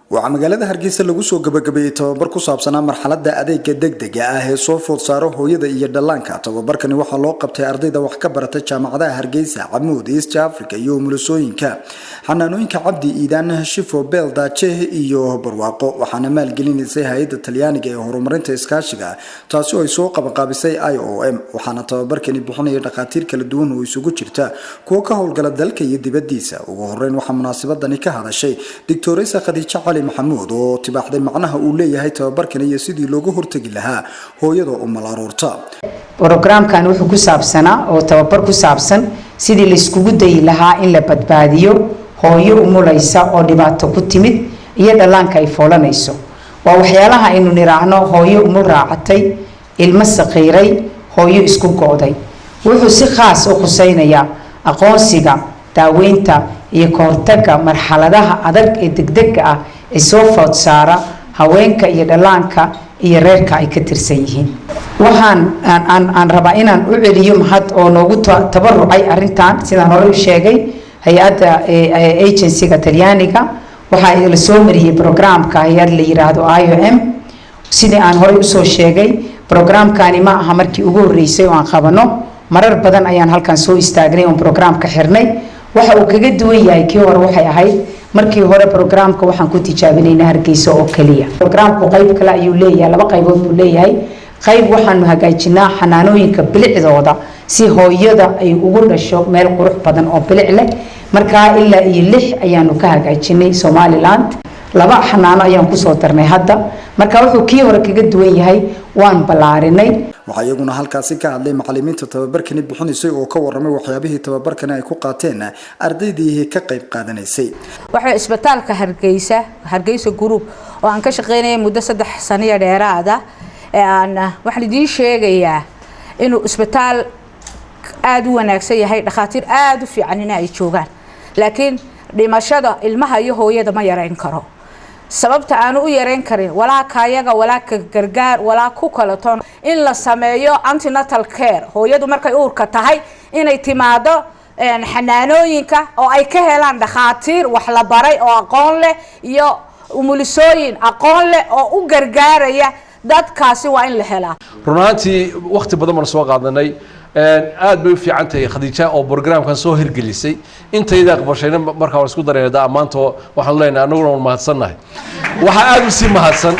waxaa magaalada Hargeysa lagu soo gabagabeeyay tababar ku saabsan marxaladda adeegga degdega ah ee soo food saaro hooyada iyo dhallaanka. Tababarkani waxaa loo qabtay ardayda wax ka barata jaamacadaha Hargeysa, Camuud, East Africa iyo Mulusooyinka, xanaanooyinka Cabdi Iidaan, Shifo, Beeldaaje iyo Barwaaqo. Waxaana maalgelinaysay hay'adda Talyaaniga ee horumarinta iskaashiga, taasi oo ay soo qabanqaabisay IOM. Waxaana tababarkani bixinaya dhakhaatiir kala duwan oo isugu jirta kuwa ka howlgala dalka iyo dibaddiisa. Ugu horreyn waxaa munaasabadani ka hadashay Dr. Khadiija Cali Maxamuud oo tibaaxday macnaha uu leeyahay tababarkan iyo sidii looga hortagi lahaa hooyada umal aroorta. Programkan wuxuu ku saabsanaa oo tababar ku saabsan sidii la iskugu dayi lahaa in la badbaadiyo hooyo umulaysa oo dhibaato ku timid iyo dhallaanka ay foolanayso. Waa waxyaalaha aynu niraahno hooyo umul raacatay, ilmo saqiiray, hooyo isku go'day. Wuxuu si khaas u khusaynayaa aqoonsiga, daaweynta iyo ka hortagga marxaladaha adag ee degdega ah ee soo food saara haweenka iyo dhallaanka iyo reerka ay ka tirsan yihiin. Waxaan aan rabaa inaan u celiyo mahad oo noogu tabarucay arrintan sidaan hore u sheegay hay'adda agency-ga Talyaaniga. Waxaa la soo mariyay programka hay'ad la yiraahdo IOM. sidii aan hore u soo sheegay programkani ma aha markii ugu horeysay oo aan qabano, marar badan ayaan halkan soo istaagnay oo programka xirnay. waxa uu kaga duwan yahay kii hore waxay ahayd markii hore programka waxaan ku tijaabinaynaa Hargeysa oo kaliya. Programku qayb kale ayuu leeyahay, laba qaybood uu leeyahay. qayb waxaanu hagaajinaa xanaanooyinka bilicdooda si hooyada ay ugu dhasho meel qurux badan oo bilic leh. marka ilaa iyo 6 ayaanu ka hagaajinay Somaliland, 2 xanaano ayaan ku soo darnay hadda. marka wuxuu kii hore kaga duwan yahay waan balaarinay. waxaa iyaguna halkaasi ka hadlay macallimiinta tababarkani bixinaysay oo ka warramay waxyaabihii tababarkani ay ku qaateen ardaydii ka qayb qaadanaysay. waxa isbitaalka Hargeysa group oo aan ka shaqeynay muddo 3 sano dheeraad ah waxaan idin sheegayaa inuu isbitaal aad u wanaagsan yahay, dhakhaatiir aad u fiican in ay joogaan, laakiin dhimashada ilmaha iyo hooyada ma yareyn karo. sababta aan u yareyn karin walaa kaayaga walaa ka gargaar walaa ku kala toon in la sameeyo antenatal care. hooyadu markay uurka tahay inay timaado xanaanooyinka oo ay ka helaan dhakhaatiir wax la baray oo aqoon leh iyo umulisooyin aqoon leh oo u gargaaraya dadkaasi waa in la helaa. runtii waqti badan ma soo qaadanay aad bay u fiican tahay Khadiija oo programkan soo hirgelisay. intayda aqbashayna markaa waan isku dareeynaa maanta waxaan leenahay anaguna waan mahadsannahay. waxa aad u sii mahadsan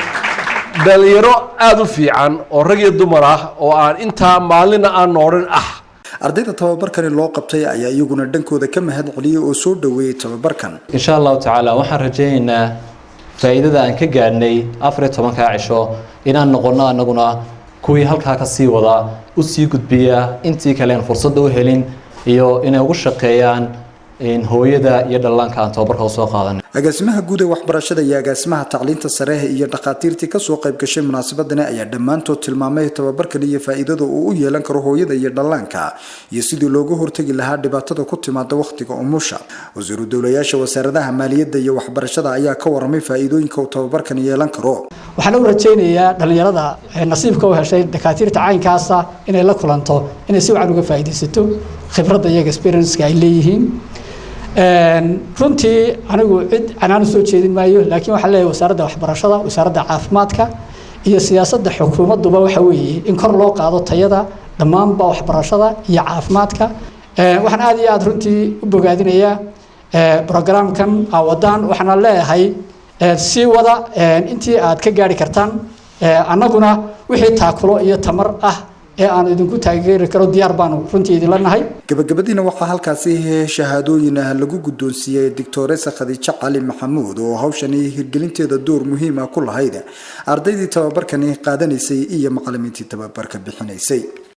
dhalinyaro aad u fiican oo rag iyo dumar ah oo aan inta maalina aan noorin ah. ardayda tababarkani loo qabtay ayaa iyaguna dhankooda ka mahad celiyay oo soo dhaweeyay tababarkan. insha Allah ta'ala waxaan rajaynaynaa faa'iidada aan ka gaarnay 14 cisho inaan noqono anaguna kuwii halkaa ka sii wada u sii gudbiya intii kale aan fursad u helin iyo inay ugu shaqeeyaan hooyada iyo dhallaanka aan tababarka soo qaadanay. agaasimaha guud ee waxbarashada iyo agaasimaha tacliinta sare iyo dhakhaatiirtii ka soo qayb gashay munaasabadani ayaa dhammaantood tilmaamay tababarkan iyo faa'iidada uu u yeelan karo hooyada iyo dhallaanka iyo sidii looga hortagi lahaa dhibaatada ku timaada waqtiga umusha. wasiiru dawlayaasha wasaaradaha maaliyadda iyo waxbarashada ayaa ka warramay faa'iidooyinka uu tababarkan yeelan karo. waxaan u rajaynayaa dhalinyarada nasiibka u heshay dhakhaatiirta caynkaasa inay la kulanto inay si wacan uga faa'iideysato khibradda iyo experience-ka ay leeyihiin. runtii anigu cid anaan soo jeedin maayo, laakiin waxa leeyahay wasaaradda waxbarashada, wasaaradda caafimaadka iyo siyaasadda xukuumadduba waxa weeye in kor loo qaado tayada dhammaanba waxbarashada iyo caafimaadka. waxaan aad iyo aad runtii u bogaadinayaa programkan wadaan. waxaan leeyahay si wada intii aad ka gaari kartaan, annaguna wixii taakulo iyo tamar ah ee aan idinku taageeri karo diyaar baanu runtii idin leenahay. gabagabadiina waxaa halkaasi shahaadooyin lagu guddoonsiiyay Dr. Khadiija Cali Maxamuud oo hawshani hirgelinteeda door muhiim ah ku lahayd ardaydii tababarkani qaadanaysay iyo macallimiintii tababarka bixinaysay.